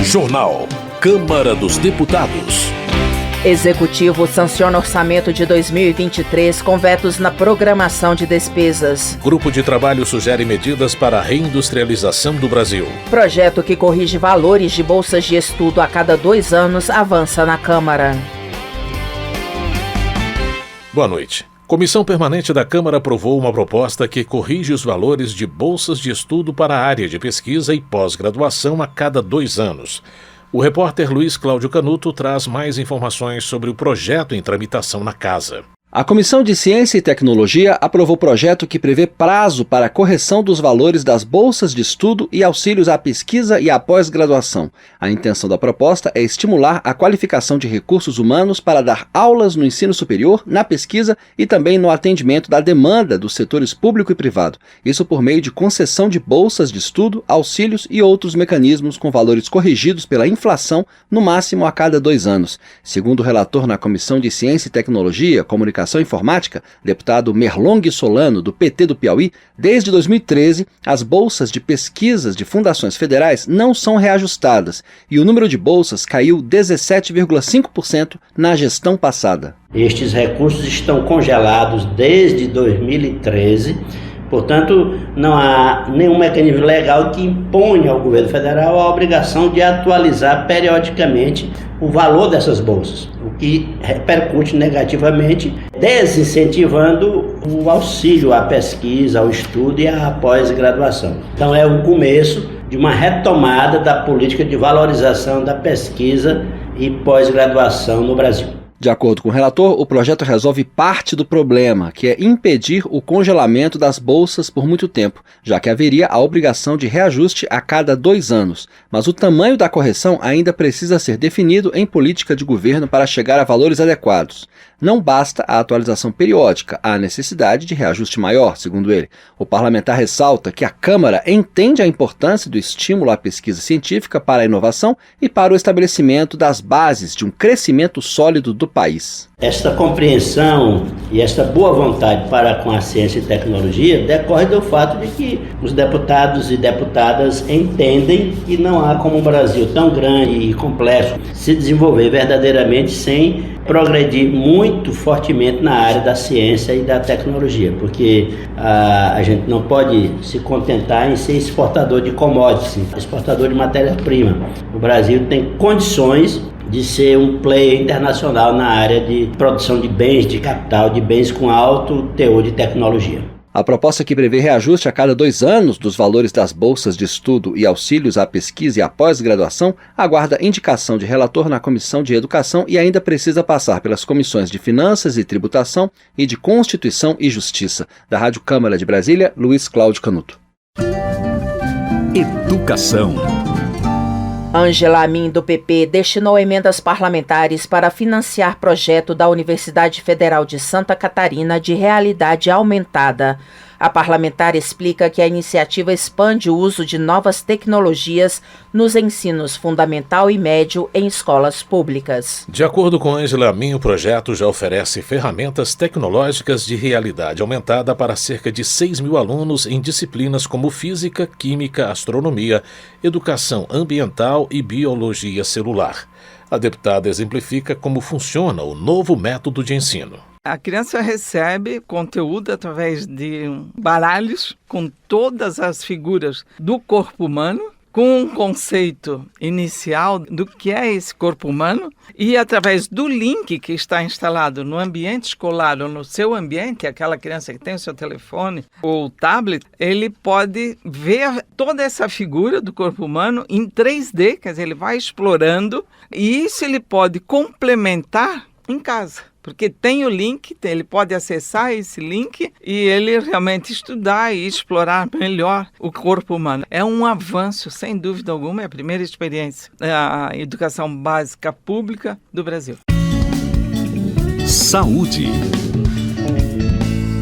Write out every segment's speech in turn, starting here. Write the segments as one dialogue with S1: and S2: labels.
S1: Jornal. Câmara dos Deputados.
S2: Executivo sanciona orçamento de 2023 com vetos na programação de despesas.
S1: Grupo de trabalho sugere medidas para a reindustrialização do Brasil.
S2: Projeto que corrige valores de bolsas de estudo a cada 2 anos avança na Câmara.
S1: Boa noite. Comissão Permanente da Câmara aprovou uma proposta que corrige os valores de bolsas de estudo para a área de pesquisa e pós-graduação a cada 2 anos. O repórter Luiz Cláudio Canuto traz mais informações sobre o projeto em tramitação na Casa.
S3: A Comissão de Ciência e Tecnologia aprovou projeto que prevê prazo para a correção dos valores das bolsas de estudo e auxílios à pesquisa e à pós-graduação. A intenção da proposta é estimular a qualificação de recursos humanos para dar aulas no ensino superior, na pesquisa e também no atendimento da demanda dos setores público e privado. Isso por meio de concessão de bolsas de estudo, auxílios e outros mecanismos com valores corrigidos pela inflação, no máximo a cada 2 anos. Segundo o relator na Comissão de Ciência e Tecnologia, Comunicação e Informática, deputado Merlong Solano, do PT do Piauí, desde 2013, as bolsas de pesquisas de fundações federais não são reajustadas e o número de bolsas caiu 17,5% na gestão passada.
S4: Estes recursos estão congelados desde 2013. Portanto, não há nenhum mecanismo legal que imponha ao governo federal a obrigação de atualizar periodicamente o valor dessas bolsas, o que repercute negativamente, desincentivando o auxílio à pesquisa, ao estudo e à pós-graduação. Então é o começo de uma retomada da política de valorização da pesquisa e pós-graduação no Brasil.
S3: De acordo com o relator, o projeto resolve parte do problema, que é impedir o congelamento das bolsas por muito tempo, já que haveria a obrigação de reajuste a cada 2 anos. Mas o tamanho da correção ainda precisa ser definido em política de governo para chegar a valores adequados. Não basta a atualização periódica, há necessidade de reajuste maior, segundo ele. O parlamentar ressalta que a Câmara entende a importância do estímulo à pesquisa científica para a inovação e para o estabelecimento das bases de um crescimento sólido do país.
S4: Esta compreensão e esta boa vontade para com a ciência e tecnologia decorre do fato de que os deputados e deputadas entendem que não há como um Brasil tão grande e complexo se desenvolver verdadeiramente sem progredir muito fortemente na área da ciência e da tecnologia, porque a gente não pode se contentar em ser exportador de commodities, exportador de matéria-prima. O Brasil tem condições de ser um player internacional na área de produção de bens, de capital, de bens com alto teor de tecnologia.
S3: A proposta que prevê reajuste a cada 2 anos dos valores das bolsas de estudo e auxílios à pesquisa e à pós-graduação aguarda indicação de relator na Comissão de Educação e ainda precisa passar pelas comissões de Finanças e Tributação e de Constituição e Justiça. Da Rádio Câmara de Brasília, Luiz Cláudio Canuto.
S1: Educação.
S2: Ângela Amin, do PP, destinou emendas parlamentares para financiar projeto da Universidade Federal de Santa Catarina de realidade aumentada. A parlamentar explica que a iniciativa expande o uso de novas tecnologias nos ensinos fundamental e médio em escolas públicas.
S1: De acordo com Ângela Amin, o projeto já oferece ferramentas tecnológicas de realidade aumentada para cerca de 6 mil alunos em disciplinas como física, química, astronomia, educação ambiental e biologia celular. A deputada exemplifica como funciona o novo método de ensino.
S5: A criança recebe conteúdo através de baralhos com todas as figuras do corpo humano, com um conceito inicial do que é esse corpo humano e através do link que está instalado no ambiente escolar ou no seu ambiente, aquela criança que tem o seu telefone ou tablet, ele pode ver toda essa figura do corpo humano em 3D, quer dizer, ele vai explorando e isso ele pode complementar em casa. Porque tem o link, ele pode acessar esse link e ele realmente estudar e explorar melhor o corpo humano. É um avanço, sem dúvida alguma, é a primeira experiência da educação básica pública do Brasil.
S1: Saúde.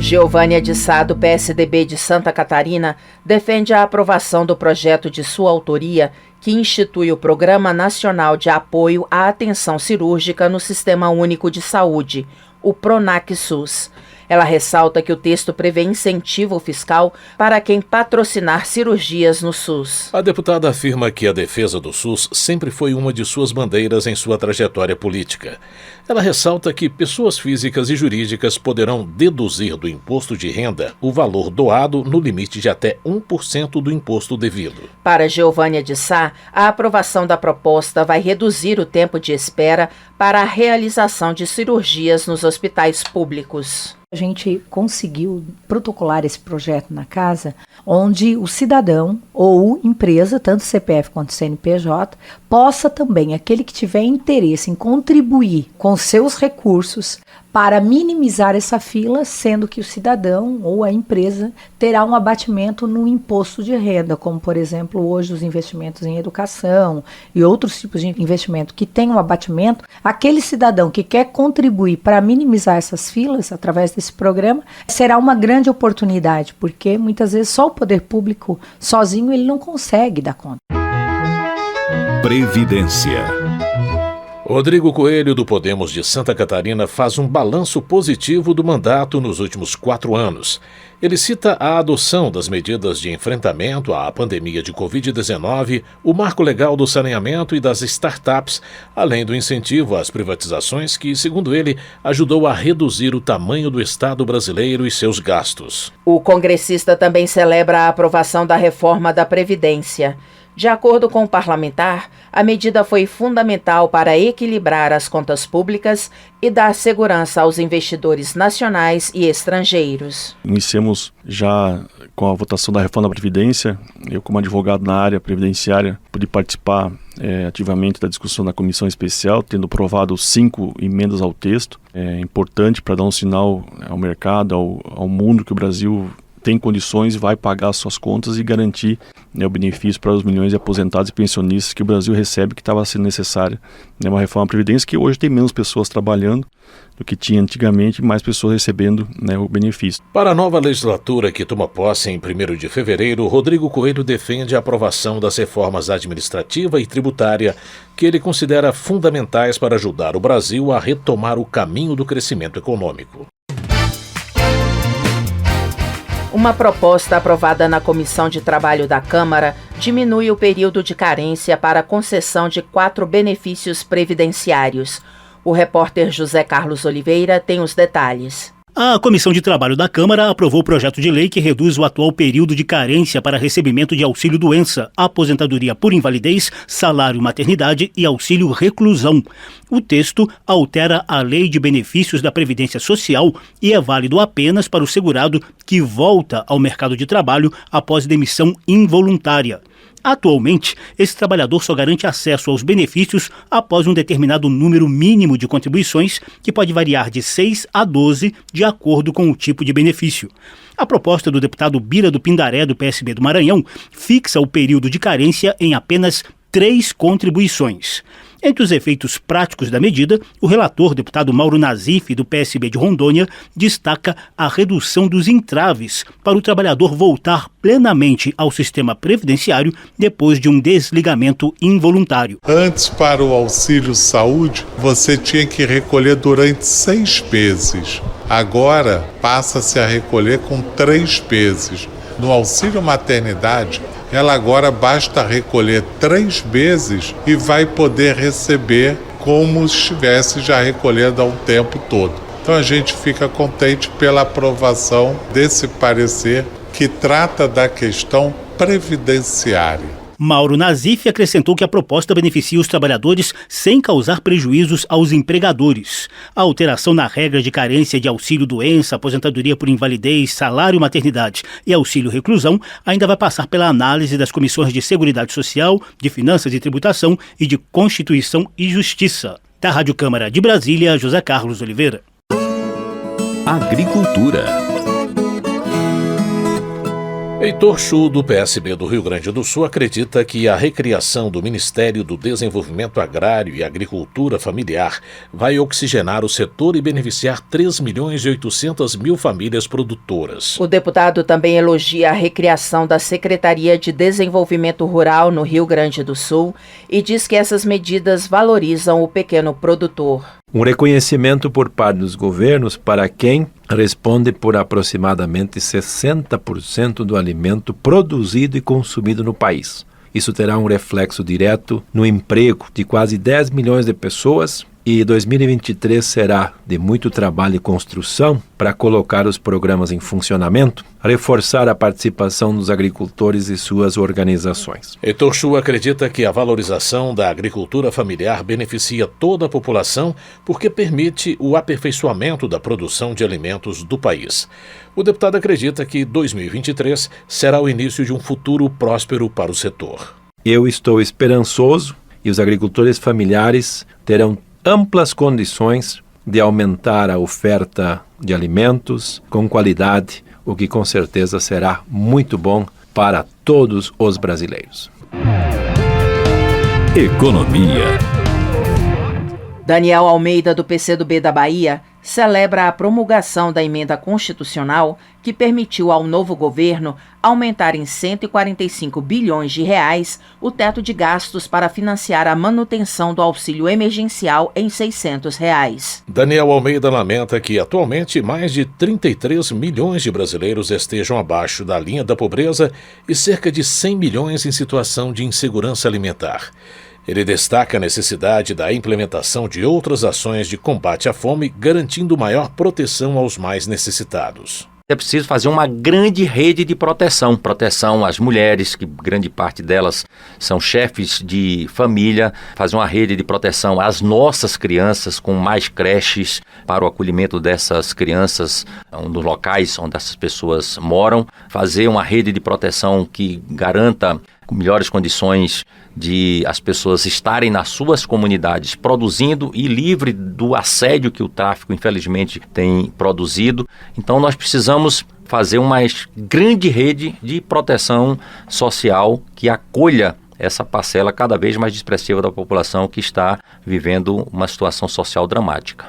S2: Geovânia de Sá, do PSDB de Santa Catarina, defende a aprovação do projeto de sua autoria que institui o Programa Nacional de Apoio à Atenção Cirúrgica no Sistema Único de Saúde, o PRONAC-SUS. Ela ressalta que o texto prevê incentivo fiscal para quem patrocinar cirurgias no SUS.
S1: A deputada afirma que a defesa do SUS sempre foi uma de suas bandeiras em sua trajetória política. Ela ressalta que pessoas físicas e jurídicas poderão deduzir do imposto de renda o valor doado no limite de até 1% do imposto devido.
S2: Para Geovânia de Sá, a aprovação da proposta vai reduzir o tempo de espera para a realização de cirurgias nos hospitais públicos.
S6: A gente conseguiu protocolar esse projeto na casa, onde o cidadão ou empresa, tanto CPF quanto CNPJ, possa também, aquele que tiver interesse em contribuir com seus recursos para minimizar essa fila, sendo que o cidadão ou a empresa terá um abatimento no imposto de renda, como, por exemplo, hoje os investimentos em educação e outros tipos de investimento que têm um abatimento. Aquele cidadão que quer contribuir para minimizar essas filas através desse programa será uma grande oportunidade, porque muitas vezes só o poder público sozinho ele não consegue dar conta.
S7: Previdência.
S1: Rodrigo Coelho, do Podemos de Santa Catarina, faz um balanço positivo do mandato nos últimos 4 anos. Ele cita a adoção das medidas de enfrentamento à pandemia de Covid-19, o marco legal do saneamento e das startups, além do incentivo às privatizações que, segundo ele, ajudou a reduzir o tamanho do Estado brasileiro e seus gastos.
S2: O congressista também celebra a aprovação da reforma da Previdência. De acordo com o parlamentar, a medida foi fundamental para equilibrar as contas públicas e dar segurança aos investidores nacionais e estrangeiros.
S8: Iniciamos já com a votação da reforma da Previdência. Eu, como advogado na área previdenciária, pude participar ativamente da discussão da comissão especial, tendo aprovado 5 emendas ao texto. É importante para dar um sinal ao mercado, ao mundo, que o Brasil tem condições e vai pagar as suas contas e garantir o benefício para os milhões de aposentados e pensionistas que o Brasil recebe, que estava sendo necessária. Uma reforma da Previdência que hoje tem menos pessoas trabalhando do que tinha antigamente, mais pessoas recebendo o benefício.
S1: Para a nova legislatura que toma posse em 1º de fevereiro, Rodrigo Coelho defende a aprovação das reformas administrativa e tributária que ele considera fundamentais para ajudar o Brasil a retomar o caminho do crescimento econômico.
S2: Uma proposta aprovada na Comissão de Trabalho da Câmara diminui o período de carência para a concessão de 4 benefícios previdenciários. O repórter José Carlos Oliveira tem os detalhes.
S9: A Comissão de Trabalho da Câmara aprovou o projeto de lei que reduz o atual período de carência para recebimento de auxílio-doença, aposentadoria por invalidez, salário-maternidade e auxílio-reclusão. O texto altera a Lei de Benefícios da Previdência Social e é válido apenas para o segurado que volta ao mercado de trabalho após demissão involuntária. Atualmente, esse trabalhador só garante acesso aos benefícios após um determinado número mínimo de contribuições, que pode variar de 6 a 12, de acordo com o tipo de benefício. A proposta do deputado Bira do Pindaré, do PSB do Maranhão, fixa o período de carência em apenas 3 contribuições. Entre os efeitos práticos da medida, o relator, deputado Mauro Nazif, do PSB de Rondônia, destaca a redução dos entraves para o trabalhador voltar plenamente ao sistema previdenciário depois de um desligamento involuntário.
S10: Antes, para o auxílio saúde, você tinha que recolher durante 6 meses. Agora, passa-se a recolher com 3 meses. No auxílio maternidade, ela agora basta recolher 3 meses e vai poder receber como se estivesse já recolhendo há um tempo todo. Então a gente fica contente pela aprovação desse parecer que trata da questão previdenciária.
S9: Mauro Nazif acrescentou que a proposta beneficia os trabalhadores sem causar prejuízos aos empregadores. A alteração na regra de carência de auxílio-doença, aposentadoria por invalidez, salário-maternidade e auxílio-reclusão ainda vai passar pela análise das comissões de Seguridade Social, de Finanças e Tributação e de Constituição e Justiça. Da Rádio Câmara de Brasília, José Carlos Oliveira.
S7: Agricultura.
S1: Heitor Chu, do PSB do Rio Grande do Sul, acredita que a recriação do Ministério do Desenvolvimento Agrário e Agricultura Familiar vai oxigenar o setor e beneficiar 3.800.000 famílias produtoras.
S2: O deputado também elogia a recriação da Secretaria de Desenvolvimento Rural no Rio Grande do Sul e diz que essas medidas valorizam o pequeno produtor.
S7: Um reconhecimento por parte dos governos para quem responde por aproximadamente 60% do alimento produzido e consumido no país. Isso terá um reflexo direto no emprego de quase 10 milhões de pessoas e 2023 será de muito trabalho e construção para colocar os programas em funcionamento, reforçar a participação dos agricultores e suas organizações.
S1: Heitor Chu acredita que a valorização da agricultura familiar beneficia toda a população porque permite o aperfeiçoamento da produção de alimentos do país. O deputado acredita que 2023 será o início de um futuro próspero para o setor.
S7: Eu estou esperançoso e os agricultores familiares terão amplas condições de aumentar a oferta de alimentos com qualidade, o que com certeza será muito bom para todos os brasileiros.
S11: Economia.
S2: Daniel Almeida, do PCdoB da Bahia, celebra a promulgação da emenda constitucional que permitiu ao novo governo aumentar em 145 bilhões de reais o teto de gastos para financiar a manutenção do auxílio emergencial em R$ 600.
S1: Daniel Almeida lamenta que atualmente mais de 33 milhões de brasileiros estejam abaixo da linha da pobreza e cerca de 100 milhões em situação de insegurança alimentar. Ele destaca a necessidade da implementação de outras ações de combate à fome, garantindo maior proteção aos mais necessitados.
S12: É preciso fazer uma grande rede de proteção às mulheres, que grande parte delas são chefes de família, fazer uma rede de proteção às nossas crianças, com mais creches para o acolhimento dessas crianças nos locais onde essas pessoas moram, fazer uma rede de proteção que garanta melhores condições de as pessoas estarem nas suas comunidades produzindo e livre do assédio que o tráfico, infelizmente, tem produzido. Então, nós precisamos fazer uma grande rede de proteção social que acolha essa parcela cada vez mais expressiva da população que está vivendo uma situação social dramática.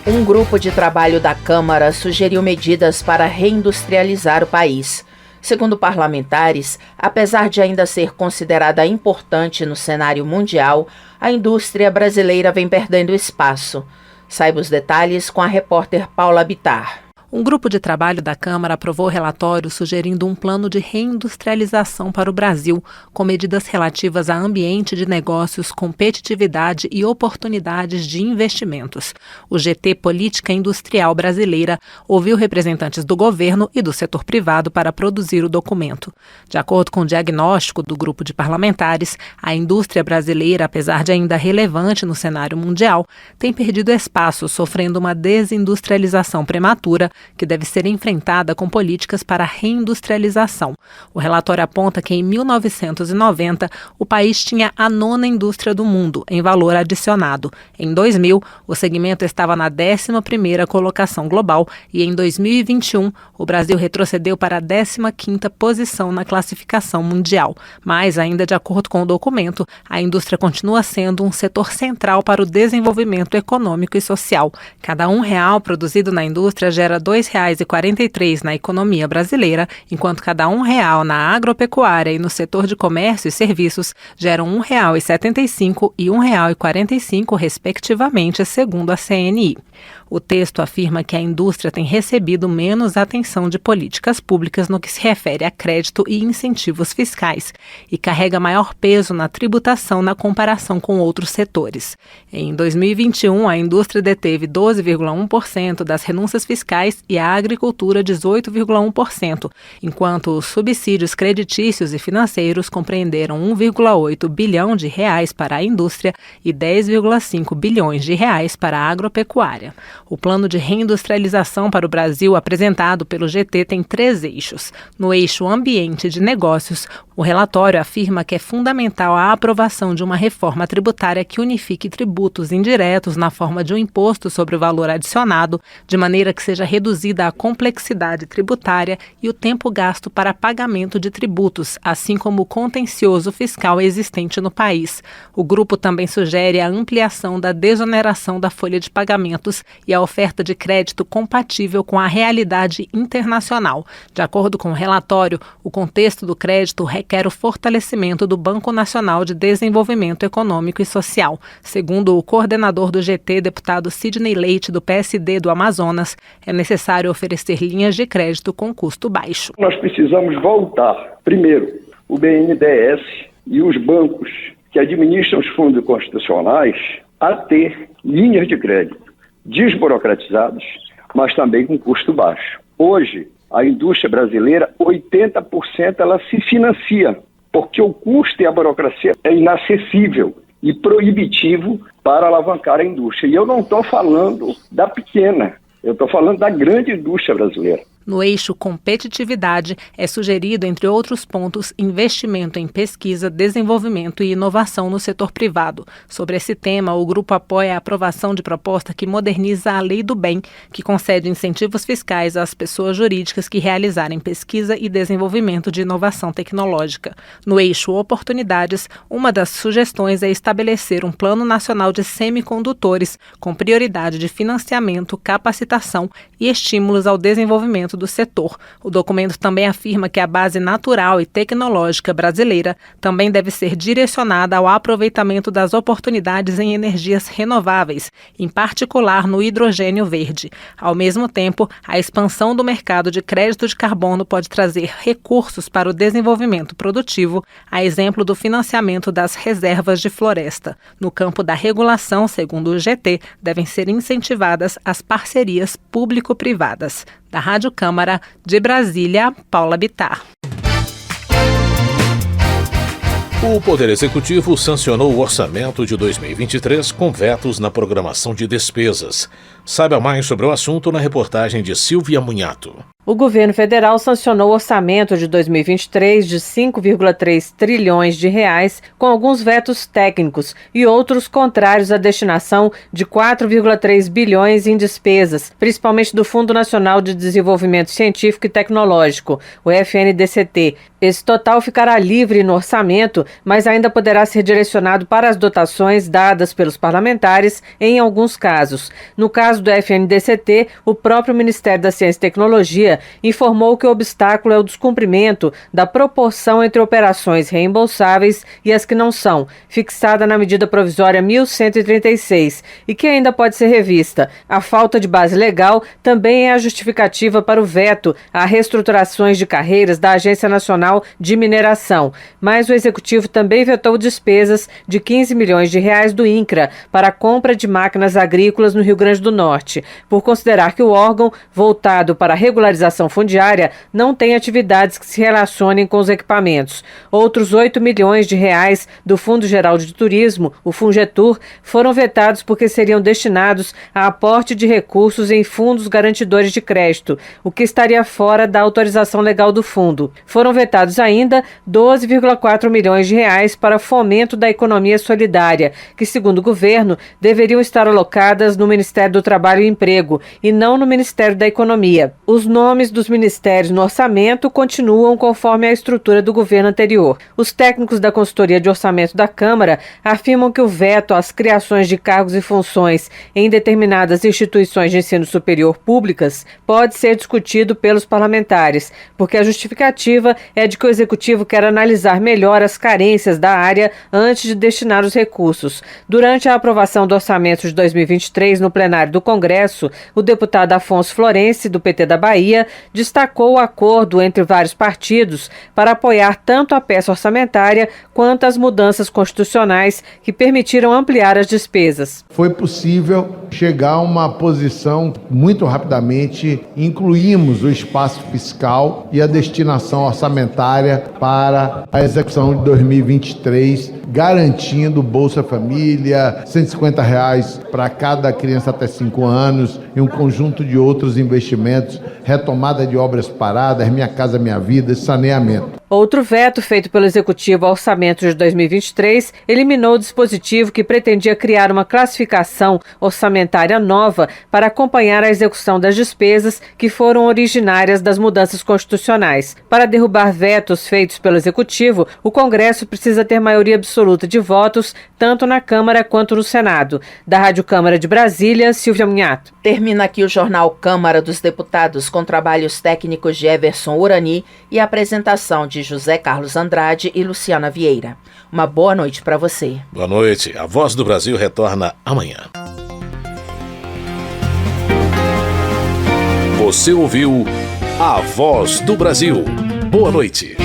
S2: Um grupo de trabalho da Câmara sugeriu medidas para reindustrializar o país. Segundo parlamentares, apesar de ainda ser considerada importante no cenário mundial, a indústria brasileira vem perdendo espaço. Saiba os detalhes com a repórter Paula Bittar.
S13: Um grupo de trabalho da Câmara aprovou o relatório sugerindo um plano de reindustrialização para o Brasil, com medidas relativas a ambiente de negócios, competitividade e oportunidades de investimentos. O GT Política Industrial Brasileira ouviu representantes do governo e do setor privado para produzir o documento. De acordo com o diagnóstico do grupo de parlamentares, a indústria brasileira, apesar de ainda relevante no cenário mundial, tem perdido espaço, sofrendo uma desindustrialização prematura, que deve ser enfrentada com políticas para reindustrialização. O relatório aponta que em 1990 o país tinha a 9ª indústria do mundo, em valor adicionado. Em 2000, o segmento estava na 11ª colocação global e em 2021 o Brasil retrocedeu para a 15ª posição na classificação mundial. Mas, ainda de acordo com o documento, a indústria continua sendo um setor central para o desenvolvimento econômico e social. Cada R$1 produzido na indústria gera R$ 2,43 na economia brasileira, enquanto cada R$1 na agropecuária e no setor de comércio e serviços geram R$ 1,75 e R$ 1,45, respectivamente, segundo a CNI. O texto afirma que a indústria tem recebido menos atenção de políticas públicas no que se refere a crédito e incentivos fiscais e carrega maior peso na tributação na comparação com outros setores. Em 2021, a indústria deteve 12,1% das renúncias fiscais e a agricultura 18,1%, enquanto os subsídios creditícios e financeiros compreenderam R$1,8 bilhão para a indústria e R$10,5 bilhões para a agropecuária. O plano de reindustrialização para o Brasil apresentado pelo GT tem 3 eixos. No eixo ambiente de negócios, o relatório afirma que é fundamental a aprovação de uma reforma tributária que unifique tributos indiretos na forma de um imposto sobre o valor adicionado, de maneira que seja reduzida a complexidade tributária e o tempo gasto para pagamento de tributos, assim como o contencioso fiscal existente no país. O grupo também sugere a ampliação da desoneração da folha de pagamentos e e a oferta de crédito compatível com a realidade internacional. De acordo com o relatório, o contexto do crédito requer o fortalecimento do Banco Nacional de Desenvolvimento Econômico e Social. Segundo o coordenador do GT, deputado Sidney Leite, do PSD do Amazonas, é necessário oferecer linhas de crédito com custo baixo.
S11: Nós precisamos voltar, primeiro, o BNDES e os bancos que administram os fundos constitucionais a ter linhas de crédito desburocratizadas, mas também com custo baixo. Hoje, a indústria brasileira, 80% ela se financia, porque o custo e a burocracia é inacessível e proibitivo para alavancar a indústria. E eu não estou falando da pequena, eu estou falando da grande indústria brasileira.
S13: No eixo competitividade, é sugerido, entre outros pontos, investimento em pesquisa, desenvolvimento e inovação no setor privado. Sobre esse tema, o grupo apoia a aprovação de proposta que moderniza a Lei do Bem, que concede incentivos fiscais às pessoas jurídicas que realizarem pesquisa e desenvolvimento de inovação tecnológica. No eixo oportunidades, uma das sugestões é estabelecer um Plano Nacional de Semicondutores, com prioridade de financiamento, capacitação e estímulos ao desenvolvimento do setor. O documento também afirma que a base natural e tecnológica brasileira também deve ser direcionada ao aproveitamento das oportunidades em energias renováveis, em particular no hidrogênio verde. Ao mesmo tempo, a expansão do mercado de crédito de carbono pode trazer recursos para o desenvolvimento produtivo, a exemplo do financiamento das reservas de floresta. No campo da regulação, segundo o GT, devem ser incentivadas as parcerias público-privadas. Da Rádio Câmara, de Brasília, Paula Bittar.
S1: O Poder Executivo sancionou o orçamento de 2023 com vetos na programação de despesas. Saiba mais sobre o assunto na reportagem de Silvia Munhato.
S14: O governo federal sancionou o orçamento de 2023 de 5,3 trilhões de reais, com alguns vetos técnicos e outros contrários à destinação de 4,3 bilhões em despesas, principalmente do Fundo Nacional de Desenvolvimento Científico e Tecnológico, o FNDCT. Esse total ficará livre no orçamento, mas ainda poderá ser direcionado para as dotações dadas pelos parlamentares em alguns casos. No caso do FNDCT, o próprio Ministério da Ciência e Tecnologia informou que o obstáculo é o descumprimento da proporção entre operações reembolsáveis e as que não são, fixada na medida provisória 1136, e que ainda pode ser revista. A falta de base legal também é a justificativa para o veto a reestruturações de carreiras da Agência Nacional de Mineração, mas o Executivo também vetou despesas de 15 milhões de reais do INCRA para a compra de máquinas agrícolas no Rio Grande do Norte, por considerar que o órgão, voltado para a regularização fundiária, não tem atividades que se relacionem com os equipamentos. Outros 8 milhões de reais do Fundo Geral de Turismo, o Fungetur, foram vetados porque seriam destinados a aporte de recursos em fundos garantidores de crédito, o que estaria fora da autorização legal do fundo. Foram vetados ainda 12,4 milhões de reais para fomento da economia solidária, que, segundo o governo, deveriam estar alocadas no Ministério do Trabalho e Emprego e não no Ministério da Economia. Os nomes dos ministérios no orçamento continuam conforme a estrutura do governo anterior. Os técnicos da consultoria de orçamento da Câmara afirmam que o veto às criações de cargos e funções em determinadas instituições de ensino superior públicas pode ser discutido pelos parlamentares, porque a justificativa é de que o Executivo quer analisar melhor as carências da área antes de destinar os recursos. Durante a aprovação do orçamento de 2023 no plenário do Congresso, o deputado Afonso Florense, do PT da Bahia, destacou o acordo entre vários partidos para apoiar tanto a peça orçamentária quanto as mudanças constitucionais que permitiram ampliar as despesas.
S15: Foi possível chegar a uma posição muito rapidamente, incluímos o espaço fiscal e a destinação orçamentária para a execução de 2023, garantindo Bolsa Família, R$150 para cada criança até 5 anos e um conjunto de outros investimentos, retomada de obras paradas, Minha Casa Minha Vida, saneamento.
S14: Outro veto feito pelo Executivo ao orçamento de 2023 eliminou o dispositivo que pretendia criar uma classificação orçamentária nova para acompanhar a execução das despesas que foram originárias das mudanças constitucionais. Para derrubar vetos feitos pelo Executivo, o Congresso precisa ter maioria absoluta de votos, tanto na Câmara quanto no Senado. Da Rádio Câmara de Brasília, Silvia Munhato.
S2: Termina aqui o Jornal Câmara dos Deputados, com trabalhos técnicos de Everson Urani e a apresentação de José Carlos Andrade e Luciana Vieira. Uma boa noite para você.
S1: Boa noite. A Voz do Brasil retorna amanhã. Você ouviu A Voz do Brasil. Boa noite.